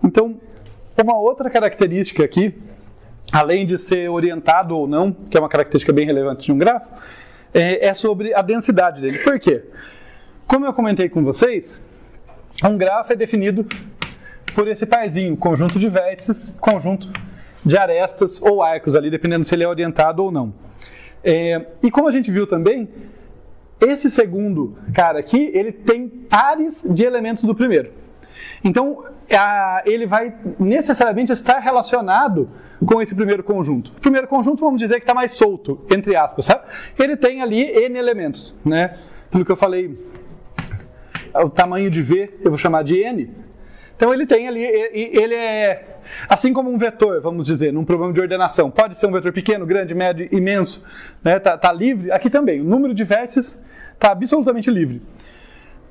Então, uma outra característica aqui, além de ser orientado ou não, que é uma característica bem relevante de um grafo, é sobre a densidade dele. Por quê? Como eu comentei com vocês, um grafo é definido por esse parzinho, conjunto de vértices, conjunto de arestas ou arcos ali, dependendo se ele é orientado ou não. E como a gente viu também, esse segundo cara aqui, ele tem pares de elementos do primeiro. Então, ele vai necessariamente estar relacionado com esse primeiro conjunto. O primeiro conjunto, vamos dizer que está mais solto, entre aspas, sabe? Ele tem ali N elementos, né? Aquilo que eu falei, o tamanho de V, eu vou chamar de N. Então, ele tem ali, ele é assim como um vetor, vamos dizer, num problema de ordenação. Pode ser um vetor pequeno, grande, médio, imenso, né? Tá livre. Aqui também, o número de vértices está absolutamente livre.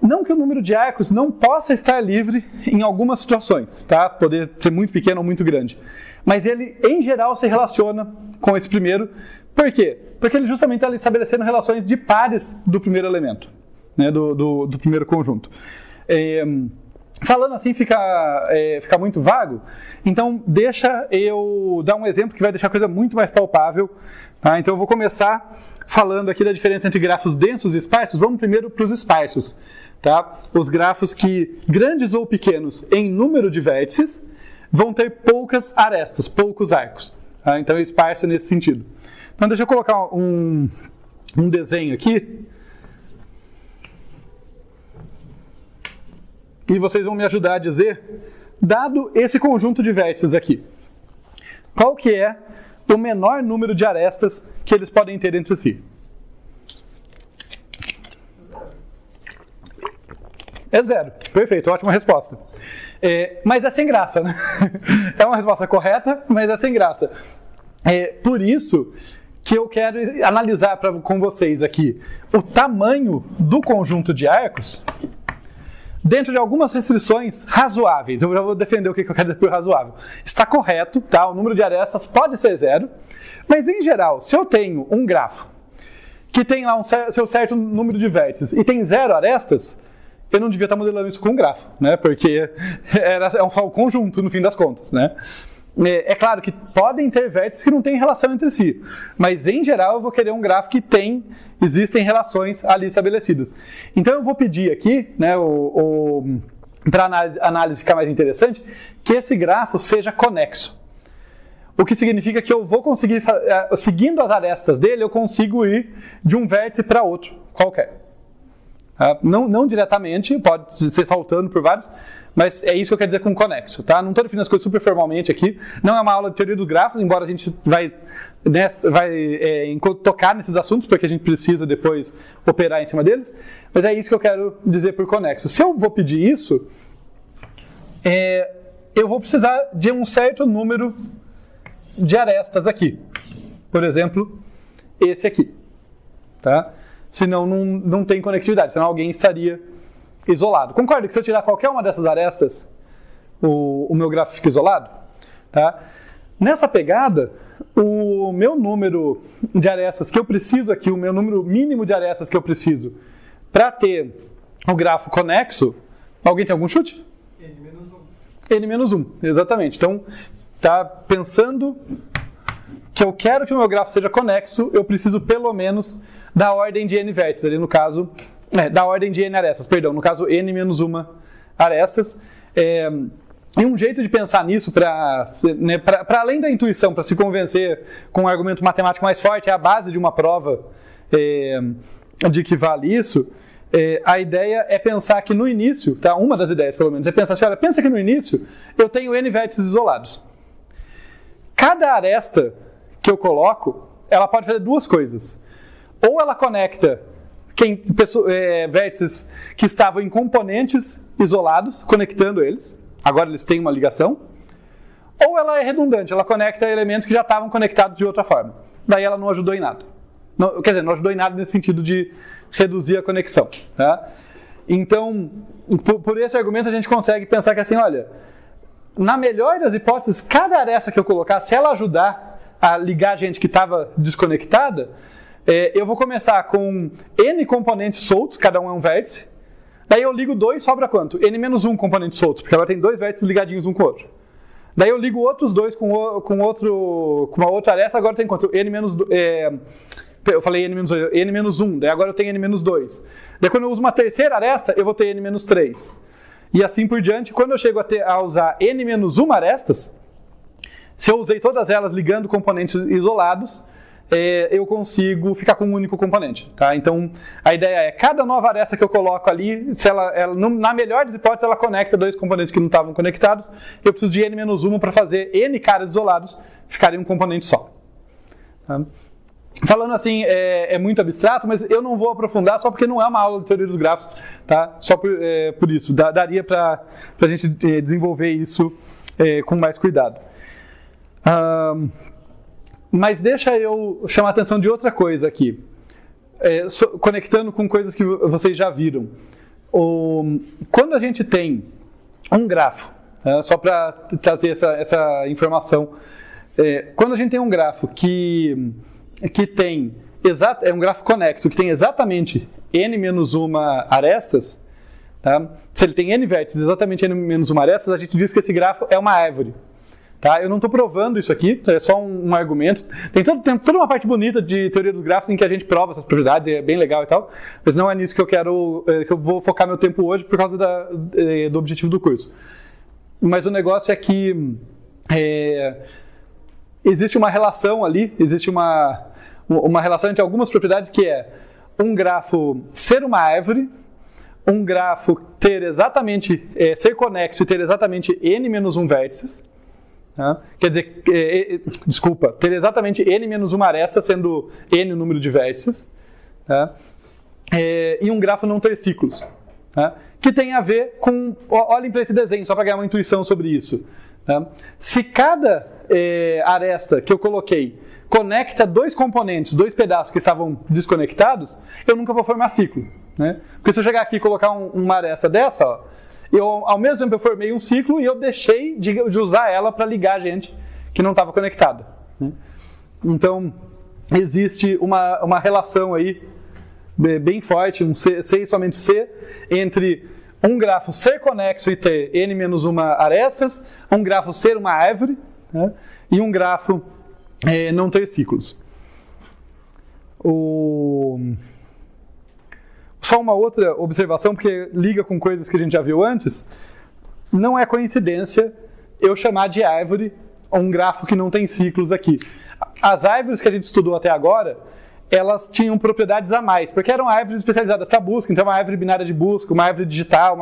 Não que o número de arcos não possa estar livre em algumas situações, tá? Poder ser muito pequeno ou muito grande. Mas ele, em geral, se relaciona com esse primeiro. Por quê? Porque ele justamente está estabelecendo relações de pares do primeiro elemento, né? do primeiro conjunto. Falando assim fica muito vago, então deixa eu dar um exemplo que vai deixar a coisa muito mais palpável. Tá? Então eu vou começar falando aqui da diferença entre grafos densos e esparsos. Vamos primeiro para os esparsos. Tá? Os grafos que, grandes ou pequenos, em número de vértices, vão ter poucas arestas, poucos arcos. Tá? Então é esparso nesse sentido. Então deixa eu colocar um desenho aqui. E vocês vão me ajudar a dizer, dado esse conjunto de vértices aqui, qual que é o menor número de arestas que eles podem ter entre si? É 0. Perfeito, ótima resposta. Mas é sem graça, né? É uma resposta correta, mas é sem graça. Por isso que eu quero analisar com vocês aqui o tamanho do conjunto de arcos dentro de algumas restrições razoáveis. Eu já vou defender o que eu quero dizer por razoável. Está correto, tá? O número de arestas pode ser 0, mas em geral, se eu tenho um grafo que tem lá seu certo número de vértices e tem 0 arestas, eu não devia estar modelando isso com um grafo, né? Porque é um conjunto, no fim das contas, né? É claro que podem ter vértices que não têm relação entre si, mas em geral eu vou querer um grafo que existem relações ali estabelecidas. Então eu vou pedir aqui, né, para a análise ficar mais interessante, que esse grafo seja conexo. O que significa que eu vou conseguir, seguindo as arestas dele, eu consigo ir de um vértice para outro, qualquer. Não diretamente, pode ser saltando por vários, mas é isso que eu quero dizer com conexo, tá? Não estou definindo as coisas super formalmente aqui, não é uma aula de teoria dos grafos, embora a gente vai tocar nesses assuntos, porque a gente precisa depois operar em cima deles, mas é isso que eu quero dizer por conexo. Se eu vou pedir isso, eu vou precisar de um certo número de arestas aqui. Por exemplo, esse aqui, tá? Senão não tem conectividade, senão alguém estaria isolado. Concorda que se eu tirar qualquer uma dessas arestas, o meu grafo fica isolado? Tá? Nessa pegada, o meu número de arestas que eu preciso aqui, o meu número mínimo de arestas que eu preciso para ter o grafo conexo, alguém tem algum chute? N-1, exatamente. Então, tá pensando que eu quero que o meu grafo seja conexo, eu preciso pelo menos da ordem de N vértices, ali no caso, da ordem de N arestas, perdão, no caso N-1 arestas. E um jeito de pensar nisso, para além da intuição, para se convencer com um argumento matemático mais forte, é a base de uma prova de que vale isso, a ideia é pensar que no início, tá? Uma das ideias pelo menos, é pensar assim, olha, pensa que no início eu tenho N vértices isolados. Cada aresta que eu coloco, ela pode fazer duas coisas. Ou ela conecta vértices que estavam em componentes isolados, conectando eles, agora eles têm uma ligação, ou ela é redundante, ela conecta elementos que já estavam conectados de outra forma. Daí ela não ajudou em nada. Quer dizer, não ajudou em nada nesse sentido de reduzir a conexão. Tá? Então, por esse argumento a gente consegue pensar que assim, olha, na melhor das hipóteses, cada aresta que eu colocar, se ela ajudar a ligar gente que estava desconectada, eu vou começar com N componentes soltos, cada um é um vértice, Daí eu ligo 2, sobra quanto? N-1 componentes soltos, porque agora tem 2 vértices ligadinhos um com o outro. Daí eu ligo outros 2 com uma outra aresta, agora tem quanto? Eu falei N-1, daí agora eu tenho N-2. Daí quando eu uso uma terceira aresta, eu vou ter N-3. E assim por diante, quando eu chego a usar N-1 arestas, se eu usei todas elas ligando componentes isolados, eu consigo ficar com um único componente. Tá? Então, a ideia é, cada nova aresta que eu coloco ali, se ela, na melhor das hipóteses, ela conecta 2 componentes que não estavam conectados, eu preciso de N-1 para fazer N caras isolados ficarem um componente só. Tá? Falando assim, é muito abstrato, mas eu não vou aprofundar só porque não é uma aula de teoria dos grafos, tá? Só por isso. Daria para a gente desenvolver isso com mais cuidado. Mas deixa eu chamar a atenção de outra coisa aqui, conectando com coisas que vocês já viram. Quando a gente tem um grafo, só para trazer essa informação, quando a gente tem um grafo que tem é um grafo conexo, que tem exatamente n-1 arestas, tá? Se ele tem n vértices, exatamente n-1 arestas, a gente diz que esse grafo é uma árvore. Tá? Eu não estou provando isso aqui, é só um argumento. Tem toda uma parte bonita de teoria dos grafos em que a gente prova essas propriedades, é bem legal e tal, mas não é nisso que eu vou focar meu tempo hoje por causa do objetivo do curso. Mas o negócio é que existe uma relação ali, existe uma relação entre algumas propriedades que é um grafo ser uma árvore, um grafo ter exatamente, ser conexo e ter exatamente n-1 vértices. Tá? Quer dizer, ter exatamente n-1 aresta, sendo n o número de vértices, tá? E um grafo não ter ciclos, tá? Que tem a ver com... Olhem para esse desenho, só para ganhar uma intuição sobre isso. Tá? Se cada aresta que eu coloquei conecta 2 componentes, 2 pedaços que estavam desconectados, eu nunca vou formar ciclo. Né? Porque se eu chegar aqui e colocar uma aresta dessa, ó, ao mesmo tempo eu formei um ciclo e eu deixei de usar ela para ligar gente que não estava conectada. Né? Então, existe uma relação aí bem forte, um C e somente C, entre um grafo ser conexo e ter n-1 arestas, um grafo ser uma árvore, né? E um grafo não ter ciclos. Só uma outra observação, porque liga com coisas que a gente já viu antes. Não é coincidência eu chamar de árvore um grafo que não tem ciclos aqui. As árvores que a gente estudou até agora, elas tinham propriedades a mais, porque eram árvores especializadas para busca, então uma árvore binária de busca, uma árvore digital,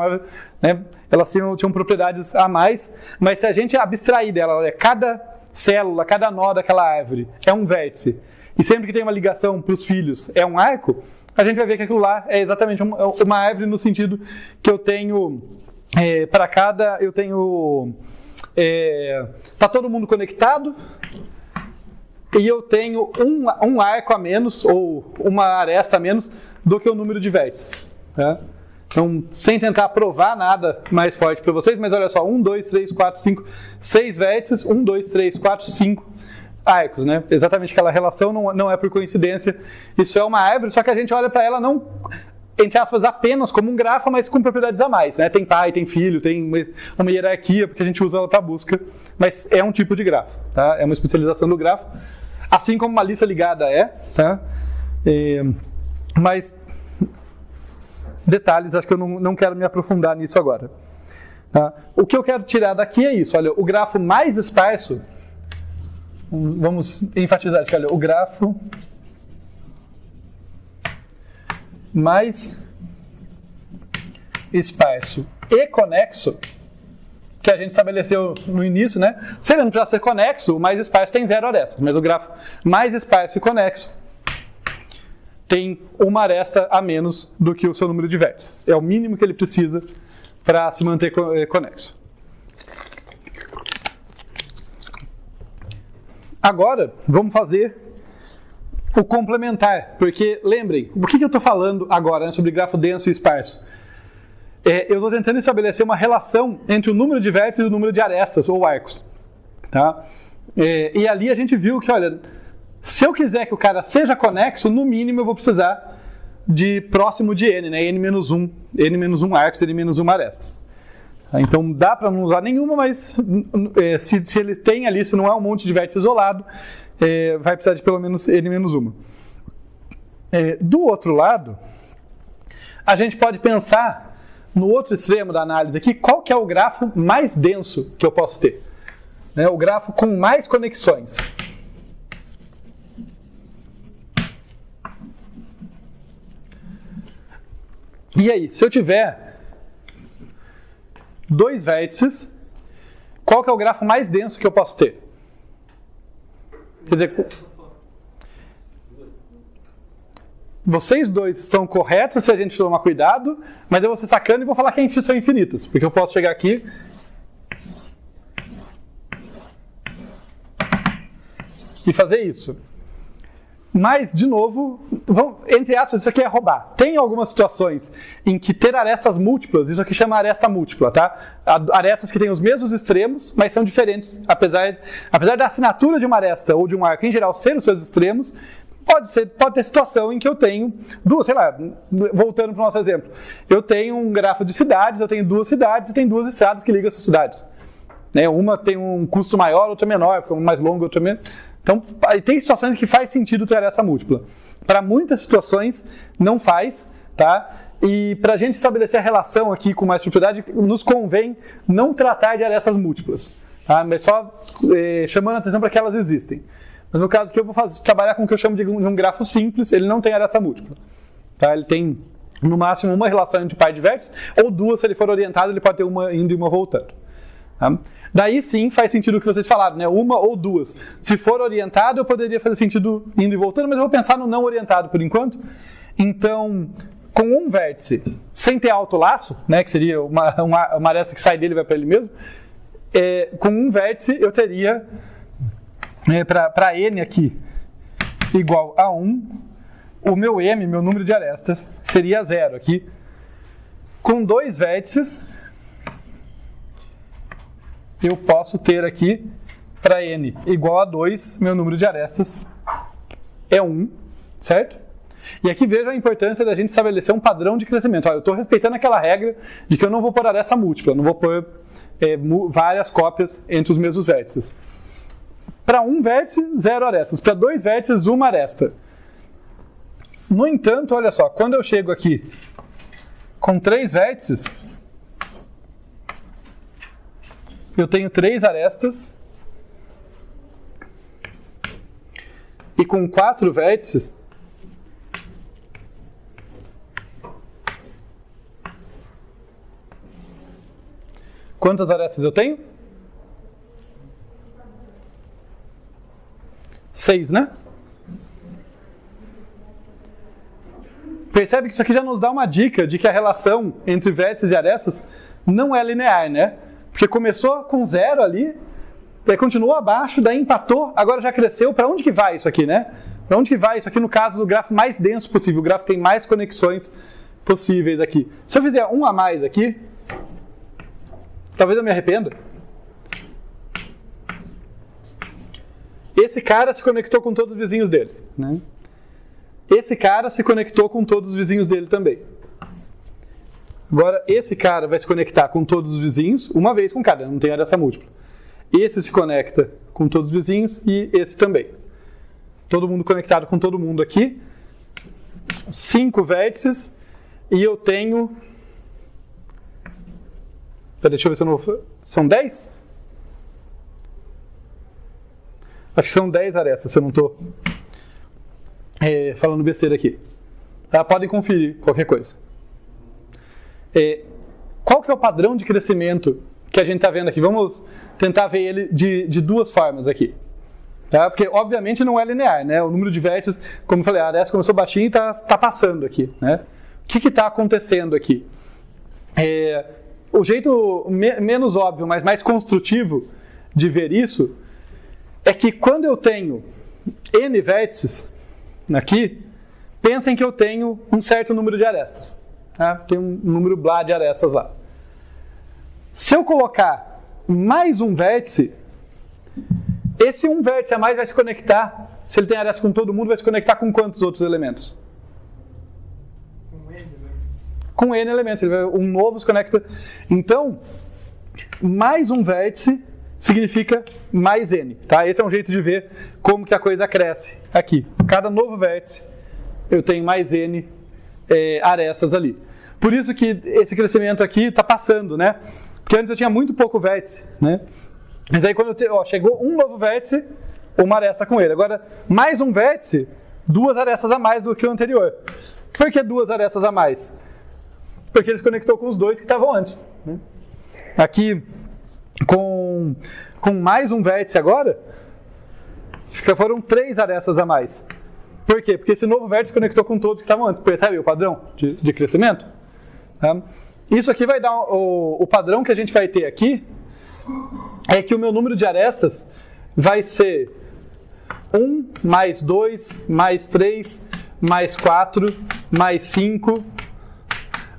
né? Elas tinham propriedades a mais, mas se a gente abstrair dela, olha, cada célula, cada nó daquela árvore é um vértice, e sempre que tem uma ligação para os filhos é um arco, a gente vai ver que aquilo lá é exatamente uma árvore no sentido que eu tenho, para cada, eu tenho, tá todo mundo conectado, e eu tenho um arco a menos, ou uma aresta a menos, do que o número de vértices. Tá? Então, sem tentar provar nada mais forte para vocês, mas olha só, 1, 2, 3, 4, 5, 6 vértices, 1, 2, 3, 4, 5 arcos, né? Exatamente aquela relação, não é por coincidência. Isso é uma árvore, só que a gente olha para ela não, entre aspas, apenas como um grafo, mas com propriedades a mais. Né? Tem pai, tem filho, tem uma hierarquia, porque a gente usa ela para busca, mas é um tipo de grafo. Tá? É uma especialização do grafo. Assim como uma lista ligada tá? Mas detalhes, acho que eu não quero me aprofundar nisso agora. Tá? O que eu quero tirar daqui é isso, olha, o grafo mais esparso, vamos enfatizar aqui, olha, o grafo mais esparso e conexo, que a gente estabeleceu no início, né? Se ele não precisar ser conexo, o mais esparso tem 0 arestas, mas o grafo mais esparso e conexo tem uma aresta a menos do que o seu número de vértices. É o mínimo que ele precisa para se manter conexo. Agora, vamos fazer o complementar, porque lembrem, o que eu estou falando agora, né, sobre grafo denso e esparso? Eu estou tentando estabelecer uma relação entre o número de vértices e o número de arestas ou arcos. Tá? E ali a gente viu que, olha, se eu quiser que o cara seja conexo, no mínimo eu vou precisar de próximo de n, né? n-1 arcos, n-1 arestas. Então dá para não usar nenhuma, mas se ele tem ali, se não é um monte de vértice isolado, vai precisar de pelo menos n-1. Do outro lado, a gente pode pensar no outro extremo da análise aqui, qual que é o grafo mais denso que eu posso ter? Né? O grafo com mais conexões. E aí, se eu tiver 2 vértices, qual que é o grafo mais denso que eu posso ter? Quer dizer, vocês dois estão corretos se a gente tomar cuidado, mas eu vou ser sacana e vou falar que são infinitas, porque eu posso chegar aqui e fazer isso. Mas, de novo, entre aspas, isso aqui é roubar. Tem algumas situações em que ter arestas múltiplas, isso aqui chama aresta múltipla, tá? Arestas que têm os mesmos extremos, mas são diferentes. Apesar da assinatura de uma aresta ou de um arco, em geral, ser os seus extremos, pode ter situação em que eu tenho duas, sei lá, voltando para o nosso exemplo. Eu tenho um grafo de cidades, eu tenho 2 cidades e tem 2 estradas que ligam essas cidades. Né? Uma tem um custo maior, outra menor, porque uma mais longa, outra menor. Então, tem situações que faz sentido ter aresta múltipla. Para muitas situações, não faz, tá? E para a gente estabelecer a relação aqui com mais propriedade, nos convém não tratar de arestas múltiplas, tá? Mas só chamando a atenção para que elas existem. Mas no caso aqui eu vou trabalhar com o que eu chamo de um grafo simples, ele não tem aresta múltipla. Tá? Ele tem, no máximo, uma relação entre par de vértices, ou 2, se ele for orientado, ele pode ter uma indo e uma voltando. Tá? Daí sim faz sentido o que vocês falaram, né? 1 ou 2. Se for orientado, eu poderia fazer sentido indo e voltando, mas eu vou pensar no não orientado por enquanto. Então, com um vértice, sem ter alto laço, né? Que seria uma aresta que sai dele e vai para ele mesmo, com um vértice eu teria, para n aqui, igual a 1, o meu m, meu número de arestas, seria 0 aqui. Com 2 vértices, eu posso ter aqui, para n igual a 2, meu número de arestas é 1, certo? E aqui veja a importância da gente estabelecer um padrão de crescimento. Olha, eu estou respeitando aquela regra de que eu não vou pôr aresta múltipla, não vou pôr várias cópias entre os mesmos vértices. Para um vértice, 0 arestas. Para 2 vértices, 1 aresta. No entanto, olha só, quando eu chego aqui com 3 vértices, eu tenho 3 arestas, e com 4 vértices, quantas arestas eu tenho? 6, né? Percebe que isso aqui já nos dá uma dica de que a relação entre vértices e arestas não é linear, né? Porque começou com 0 ali, daí continuou abaixo, daí empatou, agora já cresceu. Para onde que vai isso aqui, né? Para onde que vai isso aqui no caso do grafo mais denso possível? O grafo tem mais conexões possíveis aqui. Se eu fizer um a mais aqui, talvez eu me arrependa. Esse cara se conectou com todos os vizinhos dele, né? Esse cara se conectou com todos os vizinhos dele também. Agora, esse cara vai se conectar com todos os vizinhos, uma vez com cada, não tem aresta múltipla. Esse se conecta com todos os vizinhos e esse também. Todo mundo conectado com todo mundo aqui. 5 vértices e eu tenho... Deixa eu ver se eu não vou... São 10? Acho que são 10 arestas, se eu não estou falando besteira aqui. Tá? Podem conferir qualquer coisa. Qual que é o padrão de crescimento que a gente está vendo aqui? Vamos tentar ver ele de 2 formas aqui. Tá? Porque, obviamente, não é linear, né? O número de vértices, como eu falei, a aresta começou baixinho e está passando aqui, né? O que está acontecendo aqui? O jeito menos óbvio, mas mais construtivo de ver isso é que quando eu tenho n vértices aqui, pensem que eu tenho um certo número de arestas. Tá? Tem um número blá de arestas lá. Se eu colocar mais um vértice, esse um vértice a mais vai se conectar, se ele tem aresta com todo mundo, vai se conectar com quantos outros elementos? com N elementos. Um novo se conecta. Então, mais um vértice significa mais N. Tá? Esse é um jeito de ver como que a coisa cresce aqui. Cada novo vértice, eu tenho mais N arestas ali. Por isso que esse crescimento aqui está passando, né? Porque antes eu tinha muito pouco vértice, né? Mas aí quando chegou um novo vértice, uma aresta com ele. Agora, mais um vértice, 2 arestas a mais do que o anterior. Por que 2 arestas a mais? Porque ele se conectou com os 2 que estavam antes, né? Aqui, com mais um vértice agora, foram 3 arestas a mais. Por quê? Porque esse novo vértice conectou com todos que estavam antes. Percebe o padrão de crescimento? Tá? Isso aqui vai dar o padrão que a gente vai ter aqui, é que o meu número de arestas vai ser 1, mais 2, mais 3, mais 4, mais 5,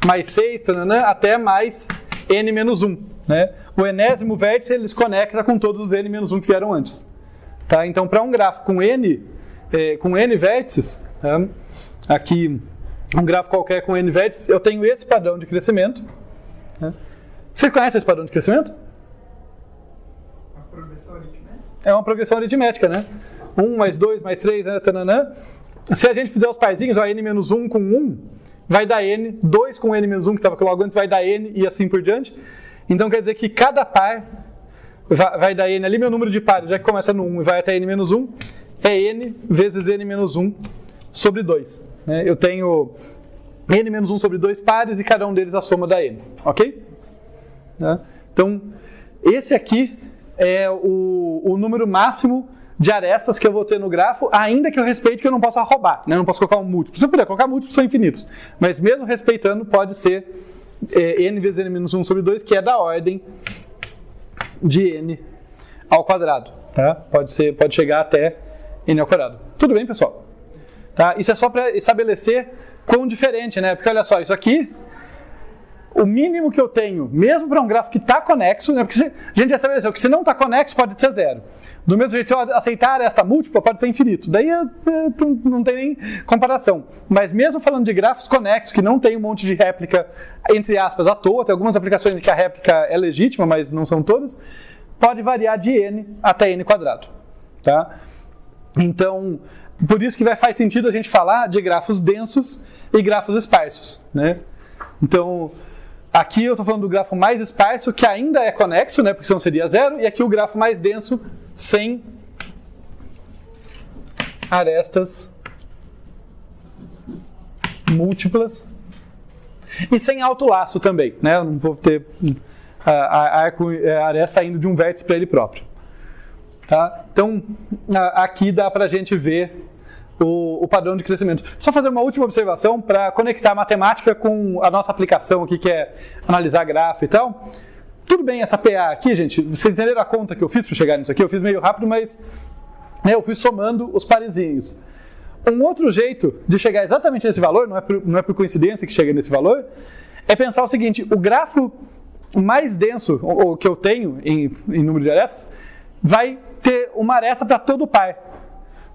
mais 6, até mais n-1. Né? O enésimo vértice ele se conecta com todos os n-1 que vieram antes. Tá? Então, para um gráfico com n vértices, tá? Aqui um gráfico qualquer com n vértices, eu tenho esse padrão de crescimento. Tá? Vocês conhecem esse padrão de crescimento? Uma progressão aritmética? É uma progressão aritmética, né? 1 mais 2 mais 3, né? Se a gente fizer os parzinhos, n-1 com 1, vai dar n, 2 com n-1 que estava logo antes vai dar n e assim por diante. Então quer dizer que cada par vai dar n ali, meu número de pares, já que começa no 1 e vai até n-1, é n vezes n-1 sobre 2. Né? Eu tenho n-1 sobre 2 pares e cada um deles a soma da n. Ok? Tá? Então, esse aqui é o número máximo de arestas que eu vou ter no grafo, ainda que eu respeite que eu não possa roubar. Né? Eu não posso colocar um múltiplo. Se eu puder colocar múltiplos, são infinitos. Mas mesmo respeitando, pode ser n vezes n-1 sobre 2, que é da ordem de n ao quadrado. Tá? Pode chegar até n ao quadrado. Tudo bem, pessoal? Tá? Isso é só para estabelecer quão diferente, né? Porque olha só, isso aqui, o mínimo que eu tenho, mesmo para um gráfico que está conexo, né? Porque a gente já estabeleceu que se não está conexo, pode ser 0. Do mesmo jeito, se eu aceitar esta múltipla, pode ser infinito. Daí não tem nem comparação. Mas mesmo falando de gráficos conexos, que não tem um monte de réplica, entre aspas, à toa, tem algumas aplicações em que a réplica é legítima, mas não são todas, pode variar de n até n quadrado. Tá? Então, por isso que faz sentido a gente falar de grafos densos e grafos esparsos. Né? Então, aqui eu estou falando do grafo mais esparso, que ainda é conexo, né, porque senão seria 0, e aqui o grafo mais denso, sem arestas múltiplas e sem alto laço também. Né? Eu não vou ter a aresta indo de um vértice para ele próprio. Tá? Então, aqui dá para a gente ver o padrão de crescimento. Só fazer uma última observação para conectar a matemática com a nossa aplicação aqui, que é analisar grafo e tal. Tudo bem, essa PA aqui, gente, vocês entenderam a conta que eu fiz para chegar nisso aqui? Eu fiz meio rápido, mas eu fui somando os parezinhos. Um outro jeito de chegar exatamente nesse valor, não é por coincidência que chega nesse valor, é pensar o seguinte: o grafo mais denso, o que eu tenho em número de arestas, vai ter uma aresta para todo par.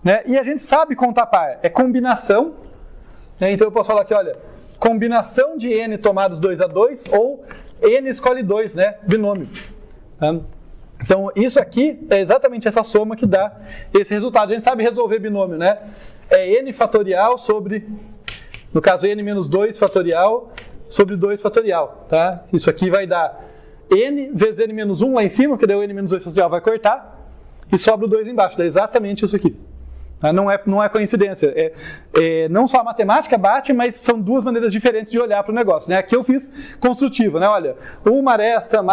Né? E a gente sabe contar par, é combinação. Né? Então eu posso falar aqui, olha, combinação de n tomados 2 a 2 ou n escolhe 2, né? Binômio. Tá? Então isso aqui é exatamente essa soma que dá esse resultado. A gente sabe resolver binômio, né? É n fatorial sobre, no caso n-2 fatorial sobre 2 fatorial. Tá? Isso aqui vai dar n vezes n-1 lá em cima, que daí o n-2 fatorial vai cortar, e sobra o 2 embaixo. Dá exatamente isso aqui. Não é coincidência. Não só a matemática bate, mas são duas maneiras diferentes de olhar para o negócio. Né? Aqui eu fiz construtivo. Né? Olha, uma aresta,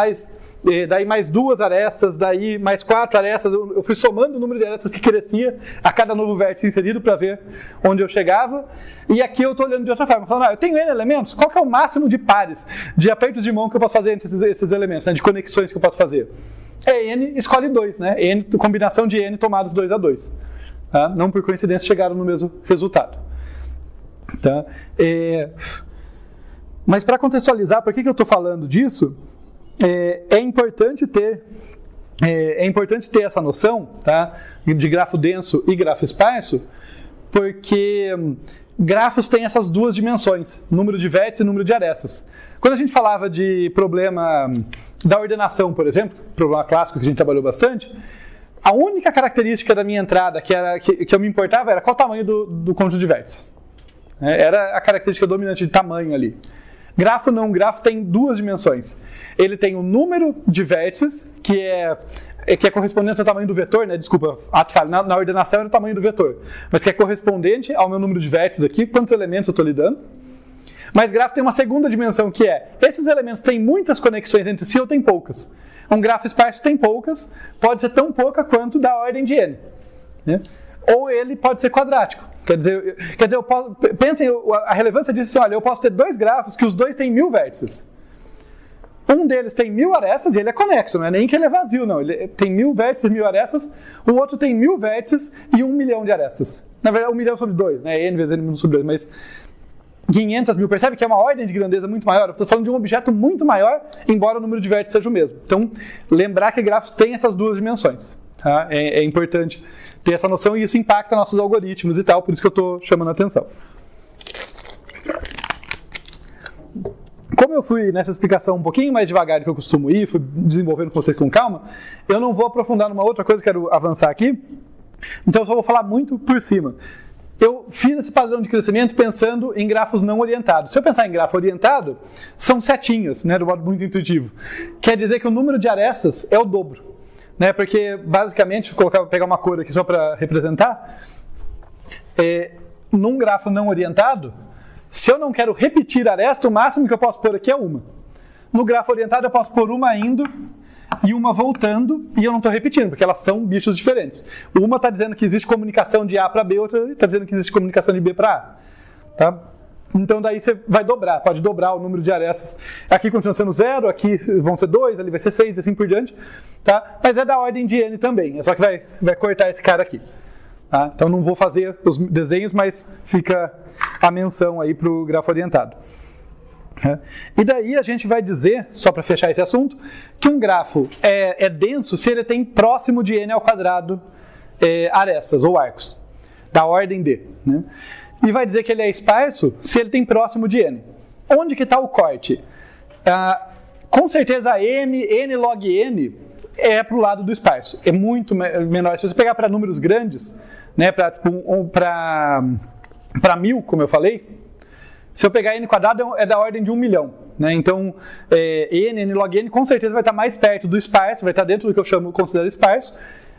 daí mais 2 arestas, daí mais 4 arestas. Eu fui somando o número de arestas que crescia a cada novo vértice inserido para ver onde eu chegava. E aqui eu estou olhando de outra forma. Falando, eu tenho n elementos, qual que é o máximo de pares, de apertos de mão que eu posso fazer entre esses elementos, né? De conexões que eu posso fazer? É n escolhe 2, né? N, combinação de n tomados 2 a 2. Tá? Não por coincidência chegaram no mesmo resultado. Tá? Mas para contextualizar, por que eu estou falando disso? É importante ter essa noção, tá? De grafo denso e grafo esparso, porque grafos têm essas duas dimensões, número de vértices e número de arestas. Quando a gente falava de problema da ordenação, por exemplo, problema clássico que a gente trabalhou bastante, a única característica da minha entrada que eu me importava era qual o tamanho do conjunto de vértices. Era a característica dominante de tamanho ali. Grafo não, grafo tem duas dimensões. Ele tem o número de vértices, que é correspondente ao tamanho do vetor, né? Desculpa, ato falho, na ordenação era o tamanho do vetor, mas que é correspondente ao meu número de vértices aqui, quantos elementos eu estou lidando. Mas grafo tem uma segunda dimensão, que é, esses elementos têm muitas conexões entre si ou tem poucas. Um grafo esparso tem poucas, pode ser tão pouca quanto da ordem de n. Né? Ou ele pode ser quadrático. Quer dizer pensem a relevância disso, olha, eu posso ter dois grafos que os dois têm 1000 vértices. Um deles tem 1000 arestas e ele é conexo, não é nem que ele é vazio, não. Ele tem 1000 vértices, 1000 arestas. O outro tem 1000 vértices e 1 milhão de arestas. Na verdade, 1 milhão sobre 2, né? N vezes N sobre 2, mas 500 mil. Percebe que é uma ordem de grandeza muito maior? Eu estou falando de um objeto muito maior, embora o número de vértices seja o mesmo. Então, lembrar que grafos têm essas duas dimensões. Tá? É importante ter essa noção e isso impacta nossos algoritmos e tal, por isso que eu estou chamando a atenção. Como eu fui nessa explicação um pouquinho mais devagar do que eu costumo ir, fui desenvolvendo com vocês com calma, eu não vou aprofundar numa outra coisa que eu quero avançar aqui, então eu só vou falar muito por cima. Eu fiz esse padrão de crescimento pensando em grafos não orientados. Se eu pensar em grafo orientado, são setinhas, né, do modo muito intuitivo. Quer dizer que o número de arestas é o dobro. Né, porque, basicamente, vou pegar uma cor aqui só para representar, num grafo não orientado, se eu não quero repetir aresta, o máximo que eu posso pôr aqui é uma. No grafo orientado eu posso pôr uma indo e uma voltando, e eu não estou repetindo, porque elas são bichos diferentes. Uma está dizendo que existe comunicação de A para B, outra está dizendo que existe comunicação de B para A. Tá? Então daí você vai dobrar, pode dobrar o número de arestas. Aqui continua sendo 0, aqui vão ser 2, ali vai ser 6 e assim por diante. Tá? Mas é da ordem de n também, é só que vai cortar esse cara aqui. Tá? Então não vou fazer os desenhos, mas fica a menção aí para o grafo orientado. E daí a gente vai dizer, só para fechar esse assunto, que um grafo é denso se ele tem próximo de n ao quadrado arestas ou arcos, da ordem d. Né? E vai dizer que ele é esparso se ele tem próximo de n. Onde que está o corte? Com certeza n log n é para o lado do esparso. É muito menor. Se você pegar para números grandes, né, para 1000, como eu falei, se eu pegar n quadrado é da ordem de 1 milhão. Né? Então, n log n com certeza vai estar mais perto do esparso, vai estar dentro do que eu considero esparso,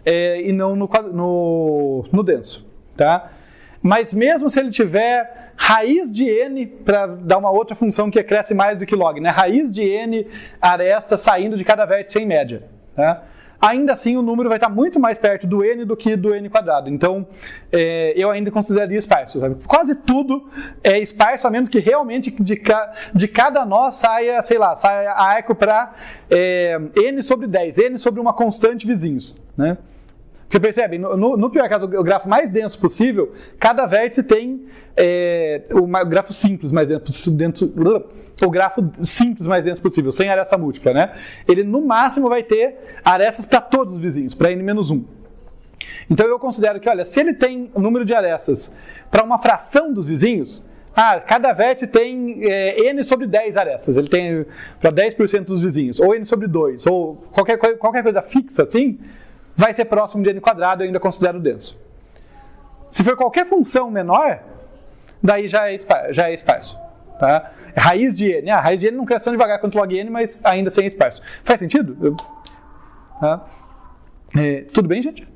e não no denso. Tá? Mas mesmo se ele tiver raiz de n, para dar uma outra função que cresce mais do que log, né? Raiz de n arestas saindo de cada vértice em média. Tá? Ainda assim o número vai estar muito mais perto do n do que do n quadrado. Então eu ainda consideraria esparso. Sabe? Quase tudo é esparso, a menos que realmente de cada nó saia, sei lá, saia arco para n sobre 10, n sobre uma constante vizinhos. Né? Porque percebem, no pior caso, o grafo mais denso possível, cada vértice tem o grafo simples mais denso, o grafo simples mais denso possível, sem aresta múltipla, né? Ele no máximo vai ter arestas para todos os vizinhos, para n-1. Então eu considero que, olha, se ele tem o número de arestas para uma fração dos vizinhos, cada vértice tem n sobre 10 arestas, ele tem para 10% dos vizinhos, ou n sobre 2, ou qualquer coisa fixa assim, vai ser próximo de n quadrado, eu ainda considero denso. Se for qualquer função menor, daí já é esparso. Tá? Raiz de n. Raiz de n não cresce tão devagar quanto log n, mas ainda sem esparso. Faz sentido? Tá? Tudo bem, gente?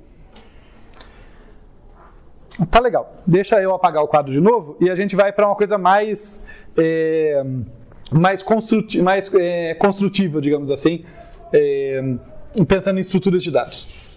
Tá legal. Deixa eu apagar o quadro de novo e a gente vai para uma coisa mais construtiva, digamos assim, pensando em estruturas de dados.